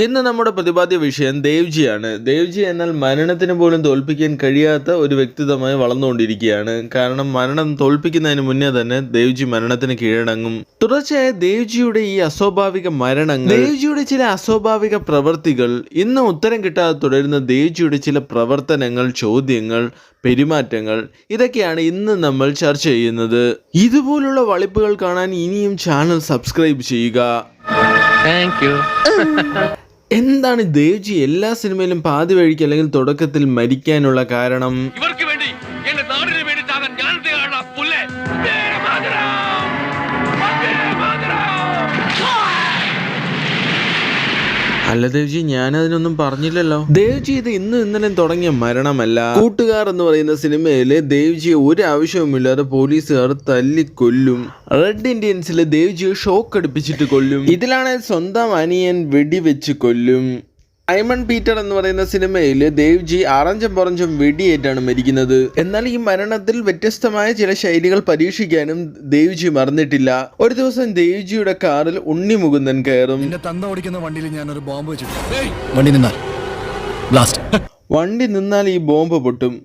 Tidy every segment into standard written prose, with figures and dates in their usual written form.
ഇന്ന് നമ്മുടെ പ്രതിപാദ്യ വിഷയം ദേവ്ജിയാണ്. ദേവ്ജി എന്നാൽ മരണത്തിന് പോലും തോൽപ്പിക്കാൻ കഴിയാത്ത ഒരു വ്യക്തിത്വമായി വളർന്നുകൊണ്ടിരിക്കുകയാണ്. കാരണം മരണം തോൽപ്പിക്കുന്നതിന് മുന്നേ തന്നെ ദേവ്ജി മരണത്തിന് കീഴടങ്ങും. തുടർച്ചയായ ദേവ്ജിയുടെ ഈ അസ്വാഭാവിക മരണങ്ങൾ, ദേവ്ജിയുടെ ചില അസ്വാഭാവിക പ്രവൃത്തികൾ, ഇന്ന് ഉത്തരം കിട്ടാതെ തുടരുന്ന ദേവ്ജിയുടെ ചില പ്രവർത്തനങ്ങൾ, ചോദ്യങ്ങൾ, പെരുമാറ്റങ്ങൾ, ഇതൊക്കെയാണ് ഇന്ന് നമ്മൾ ചർച്ച ചെയ്യുന്നത്. ഇതുപോലുള്ള വളിപ്പുകൾ കാണാൻ ഇനിയും ചാനൽ സബ്സ്ക്രൈബ് ചെയ്യുക. എന്താണ് ദേവ്ജി എല്ലാ സിനിമയിലും പാതി വഴിക്ക് അല്ലെങ്കിൽ തുടക്കത്തിൽ മരിക്കാനുള്ള കാരണം? ഇവർക്ക് വേണ്ടി എന്റെ നാടിന് വേണ്ടി താങ്ങാൻ ഞാൻ അല്ല ദേവ്ജി, ഞാനതിനൊന്നും പറഞ്ഞില്ലല്ലോ. ദേവ്ജി ഇത് ഇന്നലെ തുടങ്ങിയ മരണമല്ല. കൂട്ടുകാർ എന്ന് പറയുന്ന സിനിമയില് ദേവ്ജിയെ ഒരു ആവശ്യവുമില്ലാതെ പോലീസുകാർ തല്ലിക്കൊല്ലും. റെഡ് ഇന്ത്യൻസില് ദേവ്ജിയെ ഷോക്ക് അടുപ്പിച്ചിട്ട് കൊല്ലും. ഇതിലാണ് സ്വന്തം അനിയൻ വെടിവെച്ച് കൊല്ലും. സൈമൺ പീറ്റർ എന്ന് പറയുന്ന സിനിമയിൽ ദേവ്ജി അറഞ്ചം പുറഞ്ചും വെടിയേറ്റാണ് മരിക്കുന്നത്. എന്നാൽ ഈ മരണത്തിൽ വ്യത്യസ്തമായ ചില ശൈലികൾ പരീക്ഷിക്കാനും ദേവ്ജി മറന്നിട്ടില്ല. ഒരു ദിവസം ദേവ്ജിയുടെ കാറിൽ ഉണ്ണി മുകുന്ദൻ കയറും. വണ്ടി നിന്നാൽ ഈ ബോംബ് പൊട്ടും.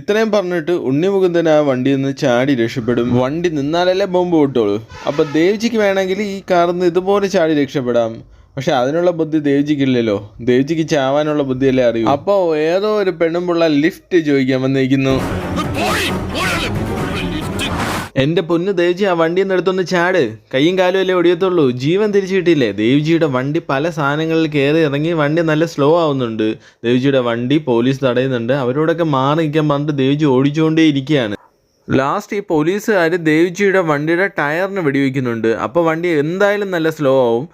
ഇത്രയും പറഞ്ഞിട്ട് ഉണ്ണി മുകുന്ദൻ ആ വണ്ടിയിൽ നിന്ന് ചാടി രക്ഷപ്പെടും. വണ്ടി നിന്നാലല്ലേ ബോംബ് പൊട്ടുള്ളൂ. അപ്പൊ ദേവ്ജിക്ക് വേണമെങ്കിൽ ഈ കാറിൽ നിന്ന് ഇതുപോലെ ചാടി രക്ഷപ്പെടാം. പക്ഷെ അതിനുള്ള ബുദ്ധി ദേവ്ജിക്കില്ലല്ലോ. ദേവ്ജിക്ക് ചാവാനുള്ള ബുദ്ധിയല്ലേ അറിയൂ. അപ്പോ ഏതോ ഒരു പെണ്ണുമ്പുള്ള ലിഫ്റ്റ് ചോദിക്കാൻ വന്നിരിക്കുന്നു. എന്റെ പൊന്നു ദേവ്ജി, ആ വണ്ടിയിൽ നിന്ന് എടുത്തൊന്ന് ചാട്. കയ്യും കാലും അല്ലേ ഒടിയത്തുള്ളൂ. ജീവൻ തിരിച്ചു കിട്ടിയില്ലേ? ദേവ്ജിയുടെ വണ്ടി പല സാധനങ്ങളിൽ കയറി ഇറങ്ങി വണ്ടി നല്ല സ്ലോ ആവുന്നുണ്ട്. ദേവ്ജിയുടെ വണ്ടി പോലീസ് തടയുന്നുണ്ട്. അവരോടൊക്കെ മാറി നിൽക്കാൻ പറഞ്ഞിട്ട് ദേവ്ജി ഓടിച്ചുകൊണ്ടേ ഇരിക്കുകയാണ്. ലാസ്റ്റ് ഈ പോലീസുകാർ ദേവ്ജിയുടെ വണ്ടിയുടെ ടയറിന് വെടിവെക്കുന്നുണ്ട്. അപ്പോൾ വണ്ടി എന്തായാലും നല്ല സ്ലോ ആവും.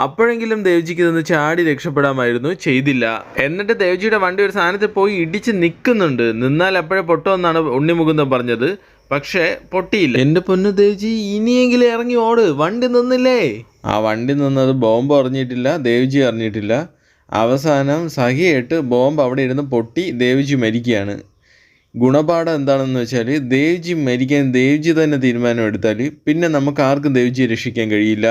അപ്പോഴെങ്കിലും ദേവ്ജിക്ക് ഇതൊന്ന് ചാടി രക്ഷപ്പെടാമായിരുന്നു. ചെയ്തില്ല. എന്നിട്ട് ദേവ്ജിയുടെ വണ്ടി ഒരു സാധനത്തിൽ പോയി ഇടിച്ച് നിൽക്കുന്നുണ്ട്. നിന്നാൽ എപ്പോഴേ പൊട്ടുമെന്നാണ് ഉണ്ണി മുകുന്ദൻ പറഞ്ഞത്. പക്ഷേ പൊട്ടിയില്ല. എൻ്റെ പൊന്നു ദേവ്ജി, ഇനിയെങ്കിലും ഇറങ്ങി ഓട്. വണ്ടി നിന്നില്ലേ? ആ വണ്ടി നിന്നത് ബോംബ് അറിഞ്ഞിട്ടില്ല, ദേവ്ജി അറിഞ്ഞിട്ടില്ല. അവസാനം സഹിയായിട്ട് ബോംബ് അവിടെ ഇരുന്ന് പൊട്ടി ദേവ്ജി മരിക്കുകയാണ്. ഗുണപാഠം എന്താണെന്ന് വെച്ചാൽ ദേവ്ജി മരിക്കാൻ ദേവ്ജി തന്നെ തീരുമാനം എടുത്താൽ പിന്നെ നമുക്ക് ആർക്കും ദേവ്ജിയെ രക്ഷിക്കാൻ കഴിയില്ല.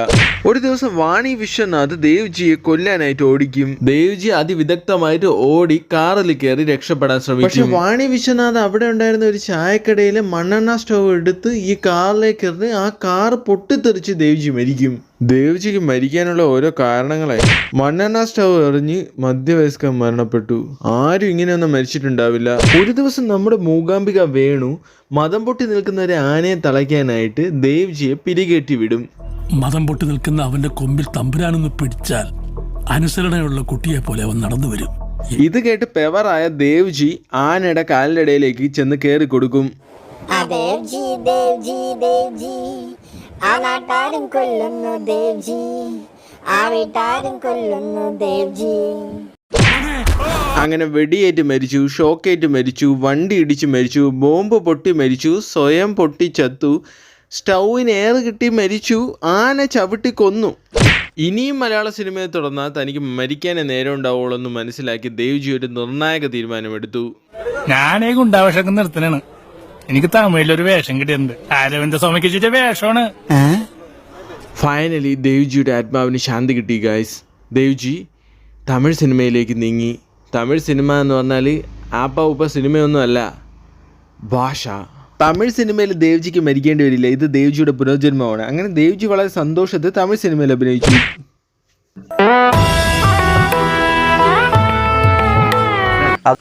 ഒരു ദിവസം വാണി വിശ്വനാഥ് ദേവ്ജിയെ കൊല്ലാനായിട്ട് ഓടിക്കും. ദേവ്ജി അതിവിദഗ്ധമായിട്ട് ഓടി കാറിൽ കയറി രക്ഷപ്പെടാൻ ശ്രമിക്കും. പക്ഷെ വാണി വിശ്വനാഥ് അവിടെ ഉണ്ടായിരുന്ന ഒരു ചായക്കടയിൽ മണ്ണെണ്ണ സ്റ്റവ് എടുത്ത് ഈ കാറിലേക്ക് എറിഞ്ഞ് ആ കാർ പൊട്ടിത്തെറിച്ച് ദേവ്ജി മരിക്കും. ദേവ്ജിക്ക് മരിക്കാനുള്ള ഓരോ കാരണങ്ങളായി. മണ്ണെണ്ണ സ്റ്റവ് എറിഞ്ഞ് മധ്യവയസ്കൻ മരണപ്പെട്ടു. ആരും ഇങ്ങനെയൊന്നും മരിച്ചിട്ടുണ്ടാവില്ല. ഒരു ദിവസം നമ്മുടെ മൂകാംബിക വേണു മതം പൊട്ടി നിൽക്കുന്ന ഒരു ആനയെ തളയ്ക്കാനായിട്ട് ദേവ്ജിയെ പിരികേറ്റി വിടും. മതം പൊട്ടി നിൽക്കുന്ന അവന്റെ കൊമ്പിൽ തമ്പുരാനൊന്ന് പിടിച്ചാൽ അനുസരണയുള്ള കുട്ടിയെ പോലെ അവൻ നടന്നു വരും. ഇത് കേട്ട് പെവറായ ദേവ്ജി ആനയുടെ കാലിനിടയിലേക്ക് ചെന്ന് കയറി കൊടുക്കും. ആ നാട്ടാരും കൊല്ലുന്നു ദേവ്ജി, ആ വീട്ടാരും കൊല്ലുന്നു ദേവ്ജി. അങ്ങനെ വെടിയേറ്റ് മരിച്ചു, ഷോക്കേറ്റ് മരിച്ചു, വണ്ടി ഇടിച്ച് മരിച്ചു, ബോംബ് പൊട്ടി മരിച്ചു, സ്വയം പൊട്ടി ചത്തു, സ്റ്റൗവിന് എയർ കിട്ടി മരിച്ചു, ആന ചവിട്ടി കൊന്നു. ഇനിയും മലയാള സിനിമയെ തുടർന്നാൽ തനിക്ക് മരിക്കാനേ നേരം ഉണ്ടാവുള്ളൂ എന്ന് മനസ്സിലാക്കി ദേവ്ജി ഒരു നിർണായക തീരുമാനമെടുത്തു. ഞാനേ ഗുണ്ടാവേഷമൊക്കെ നിർത്തനാണ്. എനിക്ക് തമിഴിലൊരു വേഷം കിട്ടിയിട്ടുണ്ട്. അരവിന്ദ സ്വാമിക്ക് ചുറ്റ വേഷമാണ്. ഫൈനലി ദേവ്ജിയുടെ ആത്മാവിന് ശാന്തി കിട്ടി ഗൈസ്. ദേവ്ജി തമിഴ് സിനിമയിലേക്ക് നീങ്ങി. തമിഴ് സിനിമ എന്ന് പറഞ്ഞാൽ ആപ്പ ഉപ്പ സിനിമയൊന്നും അല്ല, ഭാഷ. തമിഴ് സിനിമയിൽ ദേവ്ജിക്ക് മരിക്കേണ്ടി വരില്ല. ഇത് ദേവ്ജിയുടെ പുനർജന്മമാണ്. അങ്ങനെ ദേവ്ജി വളരെ സന്തോഷത്തിൽ തമിഴ് സിനിമയിൽ അഭിനയിച്ചു.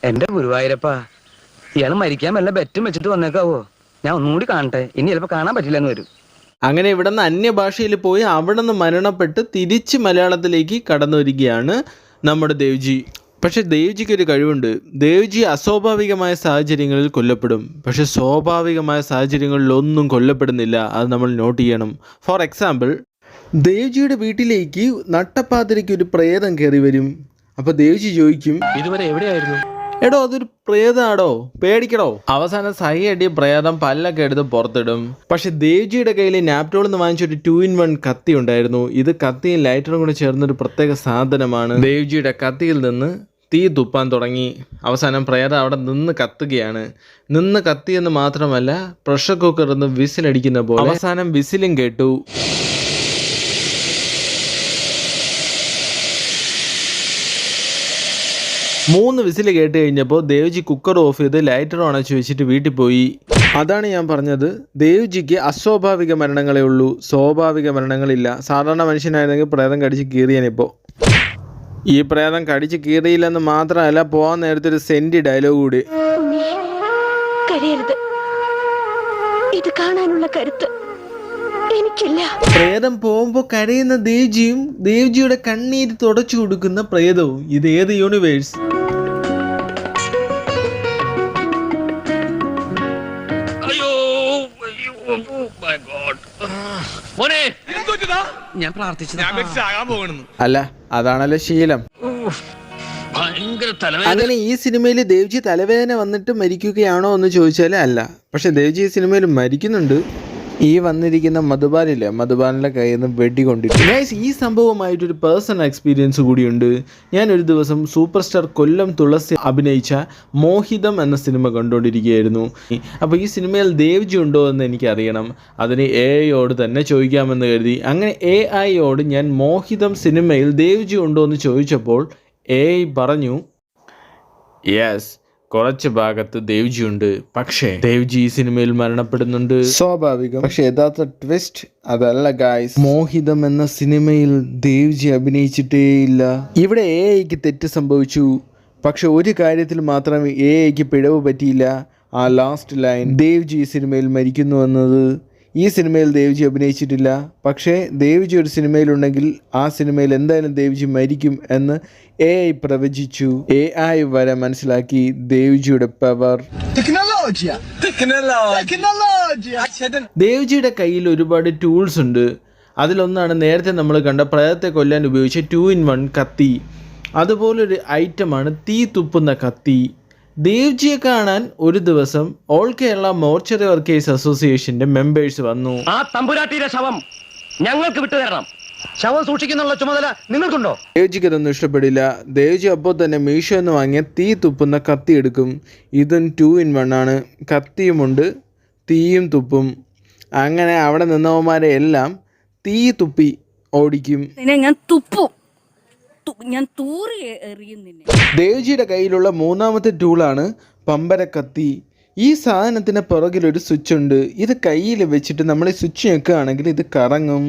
എന്റെ ഗുരുവായൂരപ്പ, ഇയാൾ മരിക്കാൻ വല്ല ബെറ്റും വെച്ചിട്ട് വന്നേക്കാവോ? ഞാൻ ഒന്നുകൂടി കാണട്ടെ. ഇനി ചിലപ്പോൾ കാണാൻ പറ്റില്ലെന്ന് വരും. അങ്ങനെ ഇവിടെ നിന്ന് അന്യഭാഷയിൽ പോയി അവിടെ നിന്ന് മരണപ്പെട്ട് തിരിച്ച് മലയാളത്തിലേക്ക് കടന്നു വരികയാണ് നമ്മുടെ ദേവ്ജി. പക്ഷെ ദേവ്ജിക്ക് ഒരു കഴിവുണ്ട്. ദേവ്ജി അസ്വാഭാവികമായ സാഹചര്യങ്ങളിൽ കൊല്ലപ്പെടും. പക്ഷെ സ്വാഭാവികമായ സാഹചര്യങ്ങളിലൊന്നും കൊല്ലപ്പെടുന്നില്ല. അത് നമ്മൾ നോട്ട് ചെയ്യണം. ഫോർ എക്സാമ്പിൾ, ദേവ്ജിയുടെ വീട്ടിലേക്ക് നട്ടപ്പാതിരയ്ക്ക് ഒരു പ്രേതം കയറി വരും. അപ്പോൾ ദേവ്ജി ചോദിക്കും, ഇതുവരെ എവിടെയായിരുന്നു? എടോ അതൊരു പ്രേതാടോ, പേടിക്കടോ. അവസാനം സഹിയടി പ്രേതം പല്ലൊക്കെ എടുത്ത് പുറത്തിടും. പക്ഷെ ദേവ്ജിയുടെ കയ്യിൽ നാപ്റ്റോളിൽ നിന്ന് വാങ്ങിച്ചൊരു 2-in-1 കത്തി ഉണ്ടായിരുന്നു. ഇത് കത്തിയും ലൈറ്ററും കൂടെ ചേർന്നൊരു പ്രത്യേക സാധനമാണ്. ദേവ്ജിയുടെ കത്തിയിൽ നിന്ന് തീ തുപ്പാൻ തുടങ്ങി. അവസാനം പ്രേതം അവിടെ നിന്ന് കത്തുകയാണ്. നിന്ന് കത്തിയെന്ന് മാത്രമല്ല, പ്രഷർ കുക്കറിൽ നിന്ന് വിസിലടിക്കുന്ന പോലെ അവസാനം വിസിലും കേട്ടു. 3 വിസിൽ കേട്ട് കഴിഞ്ഞപ്പോൾ ദേവ്ജി കുക്കർ ഓഫ് ചെയ്ത് ലൈറ്റർ അണച്ചു വെച്ചിട്ട് വീട്ടിൽ പോയി. അതാണ് ഞാൻ പറഞ്ഞത്, ദേവ്ജിക്ക് അസ്വാഭാവിക മരണങ്ങളേ ഉള്ളൂ, സ്വാഭാവിക മരണങ്ങളില്ല. സാധാരണ മനുഷ്യനായിരുന്നെങ്കിൽ പ്രേതം കടിച്ച് കീറിയാനിപ്പോൾ. ഈ പ്രേതം കടിച്ച് കീറിയില്ലെന്ന് മാത്രമല്ല, പോകാൻ നേരത്തെ ഒരു സെൻറ്റി ഡയലോഗ് കൂടി. കരയരുത്, ഇത് കാണാനുള്ള കരുത്ത് എനിക്കില്ല. പ്രേതം പോകുമ്പോൾ കരയുന്ന ദേവ്ജിയും ദേവ്ജിയുടെ കണ്ണീര് തുടച്ചു കൊടുക്കുന്ന പ്രേതവും, ഇത് ഏത് യൂണിവേഴ്സ്? അയ്യോ മൈ ഗോഡ് മോനെ ഞാൻ പ്രാർത്ഥിച്ചത് അല്ല, അതാണല്ലോ ശീലം. ഭയങ്കര തലവേദന. അങ്ങനെ ഈ സിനിമയിൽ ദേവ്ജി തലവേദന വന്നിട്ട് മരിക്കുകയാണോ എന്ന് ചോദിച്ചാൽ അല്ല. പക്ഷെ ദേവ്ജി ഈ സിനിമയിൽ മരിക്കുന്നുണ്ട്. ഈ വന്നിരിക്കുന്ന മധുബാലില്ലേ, മധുബാലിൻ്റെ കയ്യിൽ നിന്ന് വെടികൊണ്ടിട്ട്. ഗൈസ്, ഈ സംഭവമായിട്ടൊരു പേഴ്സണൽ എക്സ്പീരിയൻസ് കൂടിയുണ്ട്. ഞാനൊരു ദിവസം സൂപ്പർ സ്റ്റാർ കൊല്ലം തുളസി അഭിനയിച്ച മോഹിതം എന്ന സിനിമ കണ്ടുകൊണ്ടിരിക്കുകയായിരുന്നു. അപ്പോൾ ഈ സിനിമയിൽ ദേവ്ജി ഉണ്ടോ എന്ന് എനിക്കറിയണം. അതിന് AI തന്നെ ചോദിക്കാമെന്ന് കരുതി. അങ്ങനെ AI ഞാൻ മോഹിതം സിനിമയിൽ ദേവ്ജി ഉണ്ടോ എന്ന് ചോദിച്ചപ്പോൾ AI പറഞ്ഞു, യെസ്, കുറച്ച് ഭാഗത്ത് ദേവ്ജി ഉണ്ട്, പക്ഷേ ദേവ്ജി ഈ സിനിമയിൽ മരണപ്പെടുന്നുണ്ട്. സ്വാഭാവികം. പക്ഷെ യഥാർത്ഥ ട്വിസ്റ്റ് അതല്ല ഗായ്സ്. മോഹിതം എന്ന സിനിമയിൽ ദേവ്ജി അഭിനയിച്ചിട്ടേയില്ല. ഇവിടെ AIക്ക് തെറ്റ് സംഭവിച്ചു. പക്ഷെ ഒരു കാര്യത്തിൽ മാത്രം AIക്ക് പിഴവ് പറ്റിയില്ല. ആ ലാസ്റ്റ് ലൈൻ, ദേവ്ജി ഈ സിനിമയിൽ മരിക്കുന്നു എന്നത്. ഈ സിനിമയിൽ ദേവ്ജി അഭിനയിച്ചിട്ടില്ല. പക്ഷേ ദേവ്ജി ഒരു സിനിമയിലുണ്ടെങ്കിൽ ആ സിനിമയിൽ എന്തായാലും ദേവ്ജി മരിക്കും എന്ന് AI പ്രവചിച്ചു. AI വരെ മനസ്സിലാക്കി ദേവ്ജിയുടെ പവർ. ദേവ്ജിയുടെ കയ്യിൽ ഒരുപാട് ടൂൾസ് ഉണ്ട്. അതിലൊന്നാണ് നേരത്തെ നമ്മൾ കണ്ട പ്രേതത്തെ കൊല്ലാൻ ഉപയോഗിച്ച 2-in-1 കത്തി. അതുപോലൊരു ഐറ്റമാണ് തീ തുപ്പുന്ന കത്തി. ദേവ്ജിയെ കാണാൻ ഒരു ദിവസം ഓൾ കേരള മോർച്ചറി വർക്കേഴ്സ് അസോസിയേഷന്റെ മെമ്പേഴ്സ് വന്നു. ആ തമ്പുരാട്ടിയുടെ ശവം ഞങ്ങൾക്ക് വിട്ടുതരണം. ശവം സൂക്ഷിക്കുന്നുള്ള ചുമതല നിങ്ങൾക്കുണ്ടോ? ദേവ്ജിക്ക് ഇതൊന്നും ഇഷ്ടപ്പെടില്ല. ദേവ്ജി അപ്പോൾ തന്നെ മീഷോ എന്ന് വാങ്ങിയ തീ തുപ്പുന്ന കത്തി എടുക്കും. ഇതും 2-in-1 ആണ്. കത്തിയുമുണ്ട്, തീയും തുപ്പും. അങ്ങനെ അവിടെ നിന്നവന്മാരെ എല്ലാം തീ തുപ്പി ഓടിക്കും. ഞാൻ തുപ്പും, ഞാൻ തൂറി എറിയും നിന്നെ. ദേവ്ജിയുടെ കയ്യിലുള്ള 3ാമത്തെ ടൂളാണ് പമ്പര കത്തി. ഈ സാധനത്തിന് പുറകിലൊരു സ്വിച്ച് ഉണ്ട്. ഇത് കയ്യിൽ വെച്ചിട്ട് നമ്മൾ ഈ സ്വിച്ച് ഞെക്കുകയാണെങ്കിൽ ഇത് കറങ്ങും.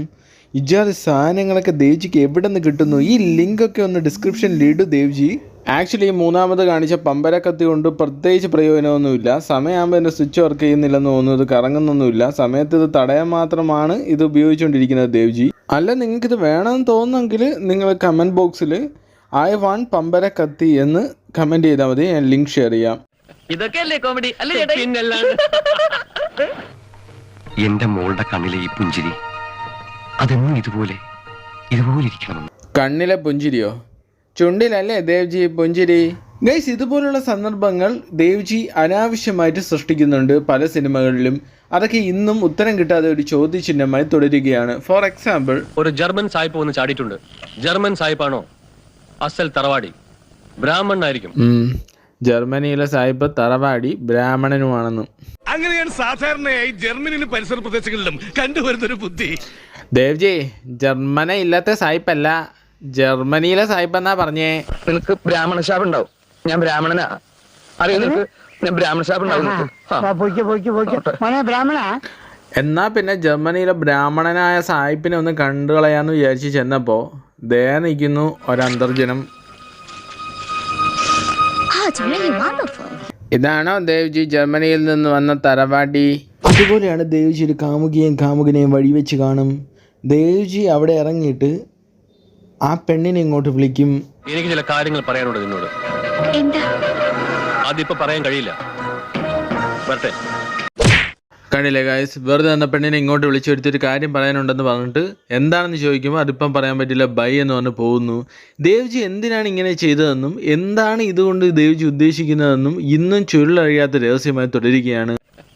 ഇജാതി സാധനങ്ങളൊക്കെ ദേവ്ജിക്ക് എവിടെ നിന്ന് കിട്ടുന്നു? ഈ ലിങ്കൊക്കെ ഒന്ന് ഡിസ്ക്രിപ്ഷനിൽ ഇടൂ ദേവ്ജി. ആക്ച്വലി ഈ 3ാമത് കാണിച്ച പമ്പര കത്തി കൊണ്ട് പ്രത്യേകിച്ച് പ്രയോജനമൊന്നുമില്ല. സമയമാകുമ്പോൾ എൻ്റെ സ്വിച്ച് വർക്ക് ചെയ്യുന്നില്ലെന്ന് തോന്നുന്നു. ഇത് കറങ്ങുന്നൊന്നുമില്ല. സമയത്ത് ഇത് തടയാൻ മാത്രമാണ് ഇത് ഉപയോഗിച്ചുകൊണ്ടിരിക്കുന്നത് ദേവ്ജി. അല്ല, നിങ്ങൾക്കിത് വേണമെന്ന് തോന്നുമെങ്കിൽ നിങ്ങൾ കമൻറ്റ് ബോക്സിൽ I want പമ്പര കത്തി എന്ന് കമൻറ്റ് ചെയ്താൽ മതി. ഞാൻ ലിങ്ക് ഷെയർ ചെയ്യാം. ഇതൊക്കെയല്ലേ കോമഡി അല്ലേ? പിന്നല്ലാണ്ട് എന്റെ മോളുടെ കണ്ണിലെ ഈ പുഞ്ചിരി അതെന്നും ഇതുപോലെ ഇരിക്കണം. കണ്ണിലെ പുഞ്ചിരിയോ? ചുണ്ടിലല്ലേ ദേവ്ജി പുഞ്ചിരി? ഗൈസ്, ഇതുപോലുള്ള സന്ദർഭങ്ങൾ ദേവ്ജി അനാവശ്യമായിട്ട് സൃഷ്ടിക്കുന്നുണ്ട് പല സിനിമകളിലും. അതൊക്കെ ഇന്നും ഉത്തരം കിട്ടാതെ ഒരു ചോദ്യചിഹ്നമായി തുടരുകയാണ്. ഫോർ എക്സാമ്പിൾ, ഒരു ജർമ്മൻ സായിപ്പ് വന്ന് ചാടിയിട്ടുണ്ട്. ജർമ്മൻ സായിപ്പാണോ? അസൽ തറവാടി ബ്രാഹ്മണനായിരിക്കും. ജർമ്മനിയിലെ സായിപ്പ് തറവാടി ബ്രാഹ്മണനുമാണെന്ന്. അങ്ങനെയാണ് സാധാരണയായി ജർമ്മനിയിലും പരിസര പ്രദേശങ്ങളിലും കണ്ടുവരുന്നൊരു ബുദ്ധി. ദേവ്ജി, ജർമ്മന ഇല്ലാത്ത സായിപ്പല്ല, ജർമ്മനിയിലെ സായിപ്പെന്നാ പറഞ്ഞേ. നിനക്ക് ബ്രാഹ്മണ ശാപം ഉണ്ടാവും. ഞാൻ ബ്രാഹ്മണനാ, അറിയോ നിനക്ക്? ഞാൻ ബ്രാഹ്മണ ശാപം ഉണ്ടാവും. എന്നാ പിന്നെ ജർമ്മനിയിലെ ബ്രാഹ്മണനായ സായിപ്പിനെ ഒന്ന് കണ്ടുകളയാന്ന് വിചാരിച്ച് ചെന്നപ്പോ ദേ നിൽക്കുന്നു ഒരന്തർജനം. ഇതാണോ ദേവ്ജി ജർമ്മനിയിൽ നിന്ന് വന്ന തറവാടി? അതുപോലെയാണ് ദേവ്ജി ഒരു കാമുകിയെയും കാമുകനെയും വഴിവെച്ച് കാണും. ദേവ്ജി അവിടെ ഇറങ്ങിയിട്ട് ആ പെണ്ണിനെ ഇങ്ങോട്ട് വിളിക്കും. എനിക്ക് ചില കാര്യങ്ങൾ പറയാനുണ്ട് നിന്നോട്. അതിപ്പോ പറയാൻ കഴിയില്ല. വരട്ടെ. കണ്ടില്ലേ ഗായ്സ്, വെറുതെ എന്ന പെണ്ണിനെ ഇങ്ങോട്ട് വിളിച്ചു വരുത്തിയൊരു കാര്യം പറയാനുണ്ടെന്ന് പറഞ്ഞിട്ട് എന്താണെന്ന് ചോദിക്കുമ്പോൾ അതിപ്പം പറയാൻ പറ്റില്ല, ബൈ എന്ന് പറഞ്ഞ് പോകുന്നു. ദേവ്ജി എന്തിനാണ് ഇങ്ങനെ ചെയ്തതെന്നും എന്താണ് ഇതുകൊണ്ട് ദേവ്ജി ഉദ്ദേശിക്കുന്നതെന്നും ഇന്നും ചുരുളഴിയാത്ത രഹസ്യമായി തുടരുകയാണ്.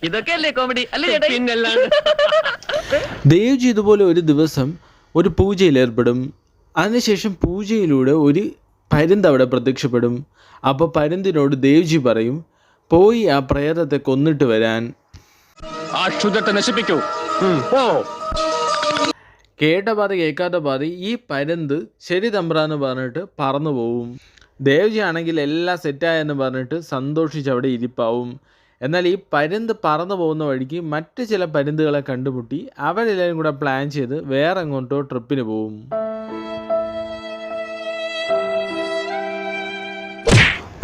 ഇതൊക്കെയല്ലേ കോമഡി അല്ലേ? പിന്നല്ലാണ്ട് ദേവ്ജി ഇതുപോലെ ഒരു ദിവസം ഒരു പൂജയിൽ ഏർപ്പെടും. അതിനുശേഷം പൂജയിലൂടെ ഒരു പരുന്ത് അവിടെ പ്രത്യക്ഷപ്പെടും. അപ്പോൾ പരുന്തിനോട് ദേവ്ജി പറയും, പോയി ആ പ്രേതത്തെ കൊന്നിട്ട് വരാൻ. ആ ക്ഷുദ്രത്തെ നശിപ്പിക്കൂ. കേട്ട പാതി കേൾക്കാത്ത പാതി ഈ പരുന്ത് ശരി തമ്പ്രാന്ന് പറഞ്ഞിട്ട് പറന്നു പോവും. ദേവ്ജി ആണെങ്കിൽ എല്ലാം സെറ്റായെന്ന് പറഞ്ഞിട്ട് സന്തോഷിച്ച് അവിടെ ഇരിപ്പാവും. എന്നാൽ ഈ പരുന്ത് പറന്നു പോകുന്ന വഴിക്ക് മറ്റ് ചില പരുന്തുകളെ കണ്ടുമുട്ടി അവരെല്ലാവരും കൂടെ പ്ലാൻ ചെയ്ത് വേറെ എങ്ങോട്ടോ ട്രിപ്പിന് പോവും.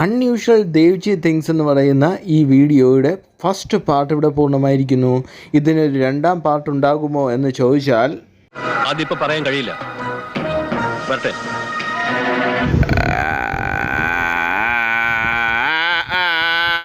അൺയൂഷ്വൽ ദേവ്ജി തിങ്സ് എന്ന് പറയുന്ന ഈ വീഡിയോയുടെ ഫസ്റ്റ് പാർട്ട് ഇവിടെ പൂർണ്ണമായിരിക്കുന്നു. ഇതിനൊരു 2ാം പാർട്ട് ഉണ്ടാകുമോ എന്ന് ചോദിച്ചാൽ അതിപ്പോ പറയാൻ കഴിയില്ല. വരട്ടെ.